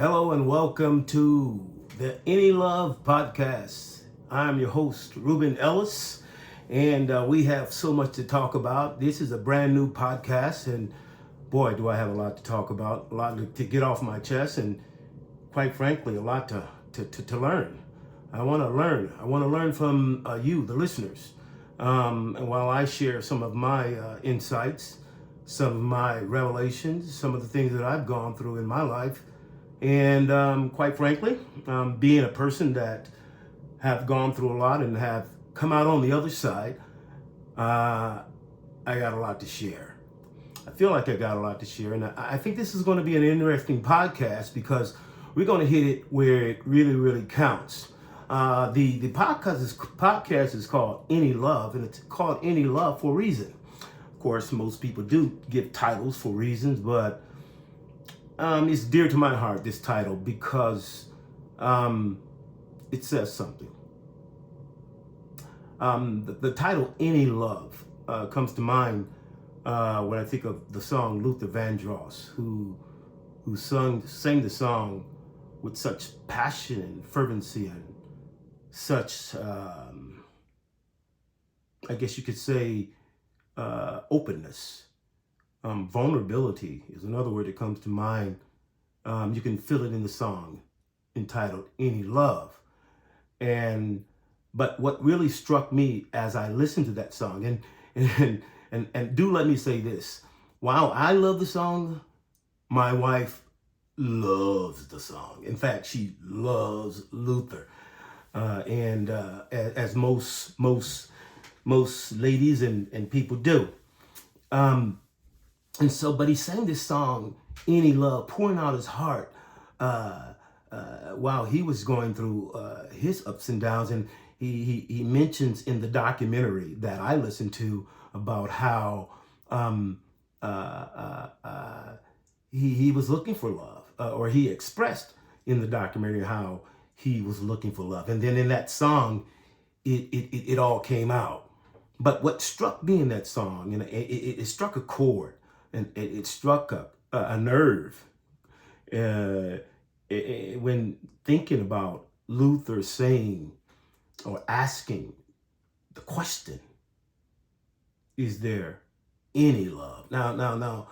Hello and welcome to the Any Love podcast. I'm your host, Reuben Ellis, and we have so much to talk about. This is a brand new podcast, and boy, do I have a lot to talk about, a lot to get off my chest, and quite frankly, a lot to learn. I want to learn. I want to learn from you, the listeners. And while I share some of my insights, some of my revelations, some of the things that I've gone through in my life, and quite frankly, being a person that have gone through a lot and have come out on the other side, I got a lot to share. I feel like I got a lot to share, and I think this is going to be an interesting podcast because we're going to hit it where it really counts. The podcast is called Any Love, and it's called Any Love for a reason. Of course, most people do give titles for reasons, but it's dear to my heart, this title, because it says something. The title Any Love comes to mind when I think of the song Luther Vandross, who sang the song with such passion and fervency and such, I guess you could say, openness. Vulnerability is another word that comes to mind. You can feel it in the song entitled Any Love. But what really struck me as I listened to that song, and do let me say this, while I love the song, my wife loves the song. In fact, she loves Luther. As most ladies and people do. But he sang this song, Any Love, pouring out his heart while he was going through his ups and downs. And he mentions in the documentary that I listened to about how he was looking for love, or he expressed in the documentary how he was looking for love. And then in that song, it all came out. But what struck me in that song, and it struck a chord, and it struck a nerve when thinking about Luther saying or asking the question, is there any love? Now,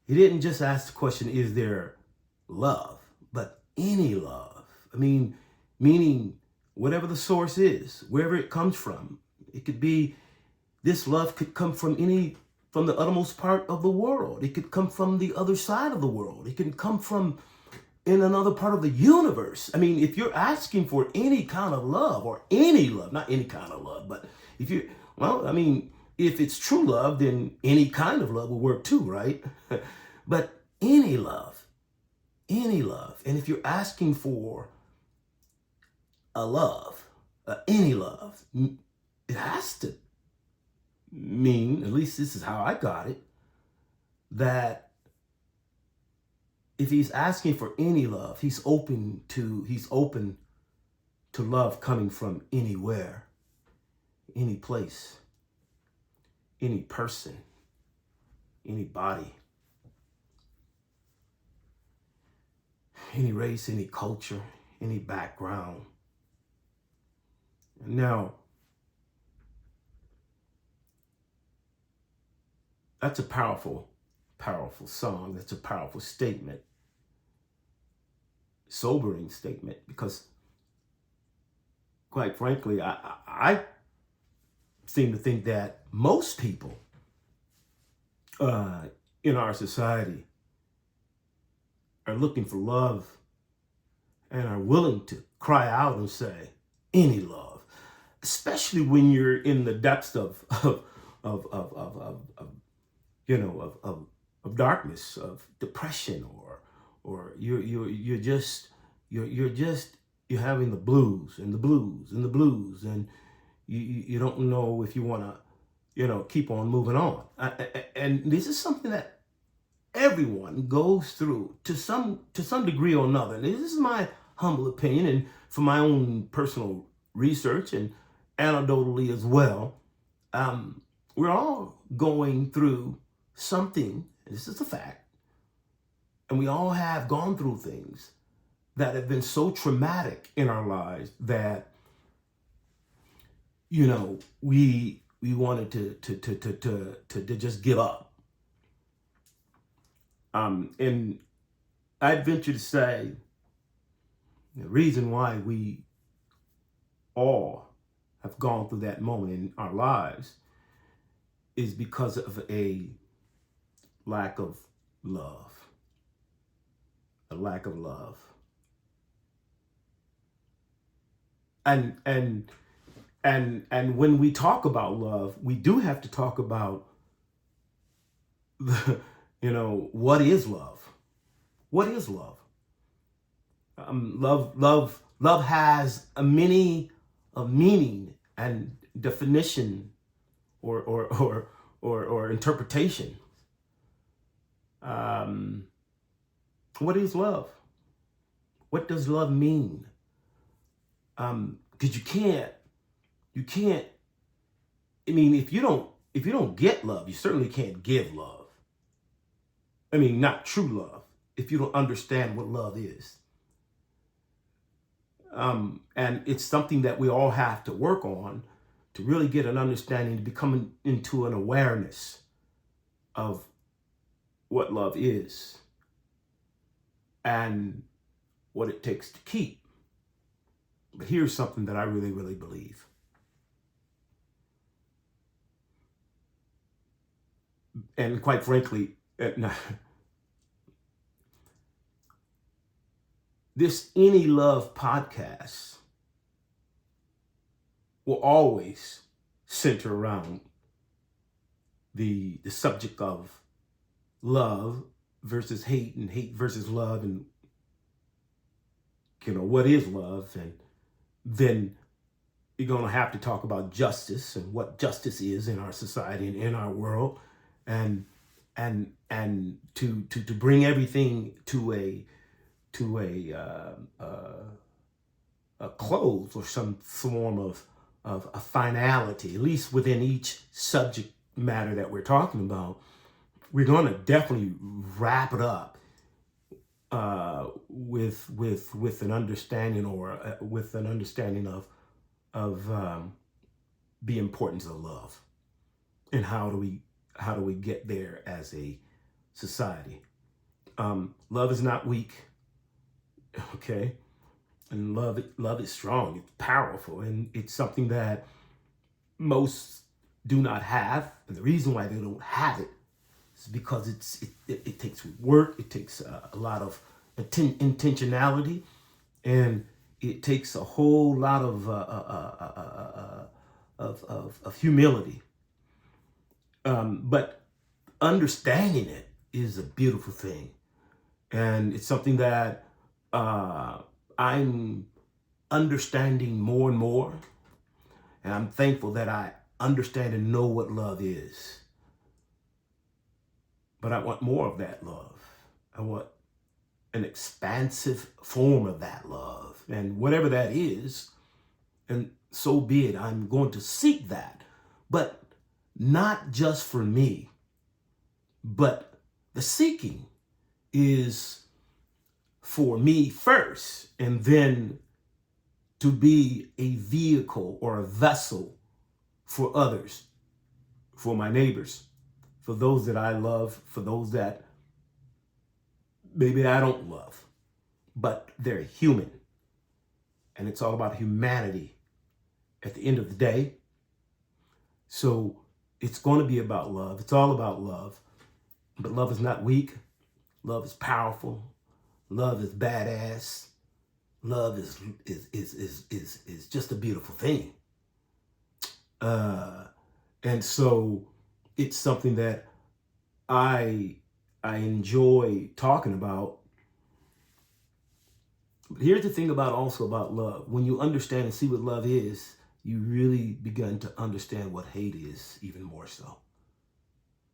he didn't just ask the question, is there love, but any love. I mean, meaning whatever the source is, wherever it comes from. It could be, this love could come from the uttermost part of the world. It could come from the other side of the world. It can come from in another part of the universe. I mean, if you're asking for any kind of love, or any love, not any kind of love, but if it's true love, then any kind of love will work too, right? But any love. And if you're asking for a love, any love, it has to mean, at least this is how I got it, that if he's asking for any love, he's open to love coming from anywhere, any place, any person, any body, any race, any culture, any background. Now, that's a powerful song. That's a powerful statement. Sobering statement, because quite frankly, I seem to think that most people in our society are looking for love and are willing to cry out and say, any love, especially when you're in the depths of darkness, of depression, or you're having the blues, and you don't know if you want to keep on moving on. And this is something that everyone goes through to some degree or another. And this is my humble opinion, and from my own personal research and anecdotally as well. We're all going through something, and this is a fact, and we all have gone through things that have been so traumatic in our lives that, you know, we wanted to just give up. And I'd venture to say the reason why we all have gone through that moment in our lives is because of a lack of love. A lack of love. And when we talk about love, we do have to talk about the, what is love? What is love? Love has a meaning and definition or interpretation. What is love? What does love mean? Because you can't. I mean, if you don't get love, you certainly can't give love. I mean, not true love. If you don't understand what love is, and it's something that we all have to work on to really get an understanding, to become into an awareness of what love is and what it takes to keep. But here's something that I really, really believe. And quite frankly, this Any Love podcast will always center around the subject of love versus hate, and hate versus love, and what is love. And then you're going to have to talk about justice and what justice is in our society and in our world, and to bring everything to a close, or some form of a finality, at least within each subject matter that we're talking about. We're going to definitely wrap it up with an understanding, or with an understanding of the importance of love, and how do we get there as a society. Love is not weak, okay? And love is strong. It's powerful, and it's something that most do not have. And the reason why they don't have it is because it takes work. It takes a lot of intentionality, and it takes a whole lot of humility. But understanding it is a beautiful thing, and it's something that I'm understanding more and more, and I'm thankful that I understand and know what love is. But I want more of that love. I want an expansive form of that love, and whatever that is, and so be it. I'm going to seek that, but not just for me, but the seeking is for me first, and then to be a vehicle or a vessel for others, for my neighbors, for those that I love, for those that maybe I don't love, but they're human. And it's all about humanity at the end of the day. So it's going to be about love. It's all about love. But love is not weak. Love is powerful. Love is badass. Love is just a beautiful thing. And so it's something that I enjoy talking about. But here's the thing also about love. When you understand and see what love is, you really begin to understand what hate is even more so.